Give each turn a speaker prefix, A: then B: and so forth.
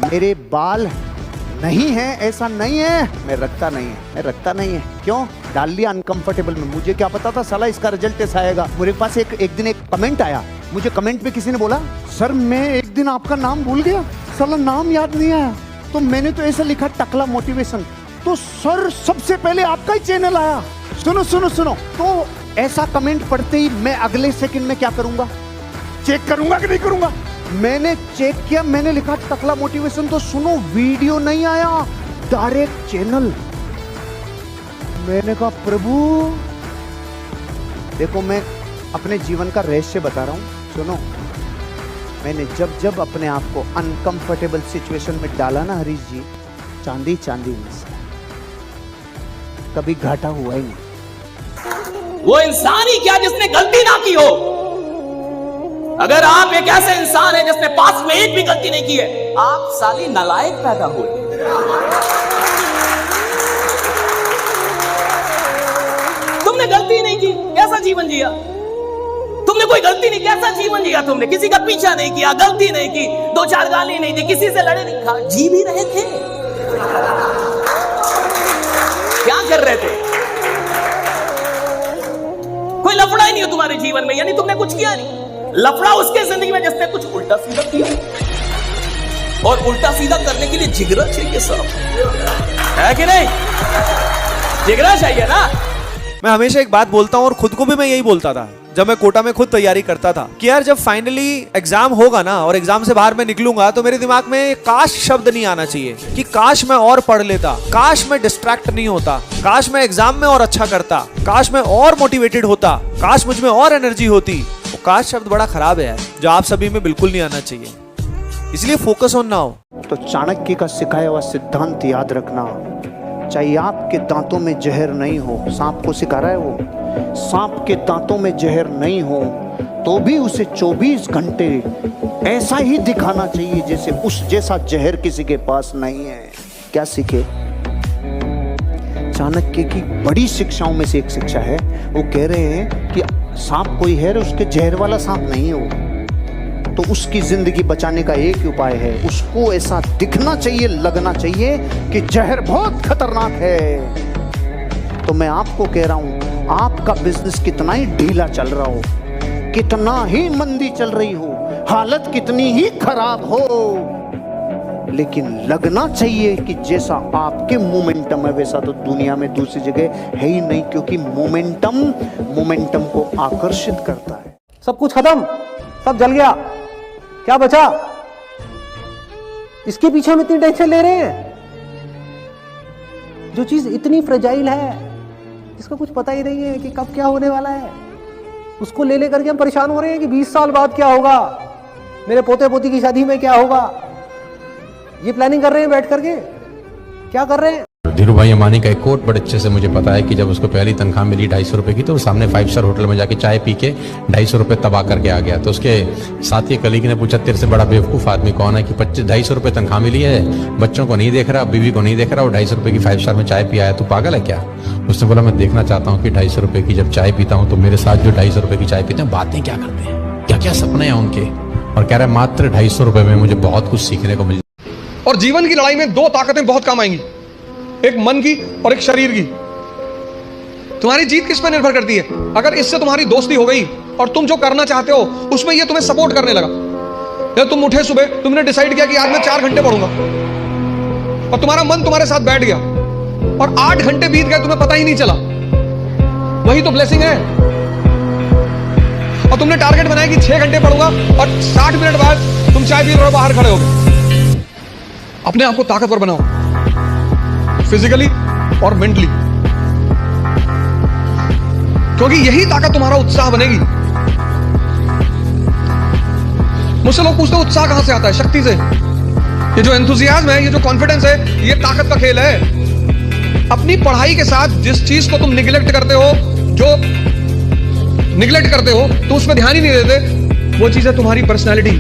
A: मेरे बाल नहीं है ऐसा नहीं है, मैं रखता नहीं है। क्यों डाल लिया अनकंफर्टेबल में? मुझे क्या पता था साला इसका रिजल्ट ऐसा आएगा। मेरे पास एक दिन एक कमेंट आया, मुझे कमेंट में किसी ने बोला सर मैं एक दिन आपका नाम भूल गया, साला नाम याद नहीं आया, तो मैंने तो ऐसा लिखा टकला मोटिवेशन, तो सर सबसे पहले आपका ही चैनल आया। सुनो तो ऐसा कमेंट पढ़ते ही मैं अगले सेकंड में क्या करूंगा? चेक करूंगा कि नहीं करूंगा? मैंने चेक किया, मैंने लिखा टकला मोटिवेशन, तो सुनो वीडियो नहीं आया, डायरेक्ट चैनल। मैंने कहा प्रभु देखो, मैं अपने जीवन का रहस्य बता रहा हूं, सुनो। मैंने जब अपने आप को अनकंफर्टेबल सिचुएशन में डाला ना हरीश जी, चांदी में से कभी घाटा हुआ ही नहीं।
B: वो इंसान ही क्या जिसने गलती ना की हो। अगर आप एक ऐसे इंसान हैं जिसने पास में एक भी गलती नहीं की है, आप साली नालायक पैदा हुए। तुमने गलती नहीं की, कैसा जीवन जिया? तुमने कोई गलती नहीं, कैसा जीवन जिया? तुमने किसी का पीछा नहीं किया, गलती नहीं की, 2-4 गाली नहीं दी, किसी से लड़े नहीं, खा जी भी रहे थे। क्या कर रहे थे? कोई लफड़ा ही नहीं हो तुम्हारे जीवन में, यानी तुमने कुछ किया नहीं। लफड़ा उसके जिंदगी में जिसने कुछ उल्टा सीधा किया, और उल्टा सीधा करने के लिए जिगरा चाहिए सब, है कि नहीं? जिगरा चाहिए ना।
C: मैं हमेशा एक बात बोलता हूँ और खुद को भी मैं यही बोलता था जब मैं कोटा में खुद तैयारी करता था कि यार जब फाइनली एग्जाम होगा ना और एग्जाम से बाहर मैं निकलूंगा तो मेरे दिमाग में काश शब्द नहीं आना चाहिए कि काश मैं और पढ़ लेता, काश मैं डिस्ट्रैक्ट नहीं होता, काश मैं एग्जाम में और अच्छा करता, काश मैं और मोटिवेटेड होता, काश मुझ में और एनर्जी होती। वो काश शब्द बड़ा खराब है यार, जो आप सभी में बिल्कुल नहीं आना चाहिए, इसलिए फोकस ऑन नाउ।
A: तो चाणक्य का सिखाया हुआ सिद्धांत याद रखना, चाहे आपके दांतों में जहर नहीं हो, सांप को सिखा रहा है वो, सांप के दांतों में जहर नहीं हो तो भी उसे 24 घंटे ऐसा ही दिखाना चाहिए जैसे उस जैसा जहर किसी के पास नहीं है। क्या सीखे? चाणक्य की बड़ी शिक्षाओं में से एक शिक्षा है, वो कह रहे हैं कि सांप कोई है, उसके जहर वाला सांप नहीं हो, तो उसकी जिंदगी बचाने का एक ही उपाय है, उसको ऐसा दिखना चाहिए, लगना चाहिए कि जहर बहुत खतरनाक है। तो मैं आपको कह रहा हूं, आपका बिजनेस कितना ही ढीला चल रहा हो, कितना ही मंदी चल रही हो, हालत कितनी ही खराब हो, लेकिन लगना चाहिए कि जैसा आपके मोमेंटम है वैसा तो दुनिया में दूसरी जगह है ही नहीं, क्योंकि मोमेंटम को आकर्षित करता है।
D: सब कुछ खत्म, सब जल गया, क्या बचा? इसके पीछे हम इतनी टेंशन ले रहे हैं। जो चीज इतनी फ्रेजाइल है, इसका कुछ पता ही नहीं है कि कब क्या होने वाला है, उसको ले लेकर के हम परेशान हो रहे हैं कि 20 साल बाद क्या होगा, मेरे पोते पोती की शादी में क्या होगा। ये प्लानिंग कर रहे हैं बैठ करके, क्या कर रहे हैं?
E: धीरू भाई अंबानी का एक कोट बड़े अच्छे से मुझे पता है कि जब उसको पहली तनख्वाह मिली 250 रुपए की, तो वो सामने 5 स्टार होटल में जाके चाय पी के 250 रुपए तबाह करके आ गया। तो उसके साथी कलीग ने पूछा तेरे से बड़ा बेवकूफ आदमी कौन है कि 250 रुपए तनख्वाह मिली है, बच्चों को नहीं देख रहा, बीवी को नहीं देख रहा, और 250 रुपए की 5 स्टार में चाय पिया है, तू पागल है क्या? उसने बोला मैं देखना चाहता हूँ कि 250 रुपए की जब चाय पीता हूँ तो मेरे साथ जो 250 रुपए की चाय पीते हैं बातें क्या करते हैं, क्या क्या सपने हैं उनके। और कह रहा है मात्र 250 रुपए में मुझे बहुत कुछ सीखने को मिल।
F: और जीवन की लड़ाई में 2 ताकतें बहुत काम आएंगी, एक मन की और एक शरीर की। तुम्हारी जीत किस पर निर्भर करती है? अगर इससे तुम्हारी दोस्ती हो गई और तुम जो करना चाहते हो उसमें ये तुम्हें सपोर्ट करने लगा, या तुम उठे सुबह, तुमने डिसाइड किया कि आज मैं 4 घंटे पढ़ूंगा, और तुम्हारा मन तुम्हारे साथ बैठ गया और 8 घंटे बीत गए, तुम्हें पता ही नहीं चला, वही तो ब्लेसिंग है। और तुमने टारगेट बनाया कि 6 घंटे पढ़ूंगा, और 60 मिनट बाद तुम चाय पी रहे हो, बाहर खड़े हो गए। अपने आप को ताकतवर बनाओ, फिजिकली और मेंटली, क्योंकि यही ताकत तुम्हारा उत्साह बनेगी। मुझसे लोग पूछते हैं उत्साह कहां से आता है? शक्ति से। ये जो एंथुसियाज्म है, ये जो कॉन्फिडेंस है, ये ताकत का खेल है। अपनी पढ़ाई के साथ जिस चीज को तुम निगलेक्ट करते हो, तो उसमें ध्यान ही नहीं देते, वो चीज है तुम्हारी पर्सनैलिटी।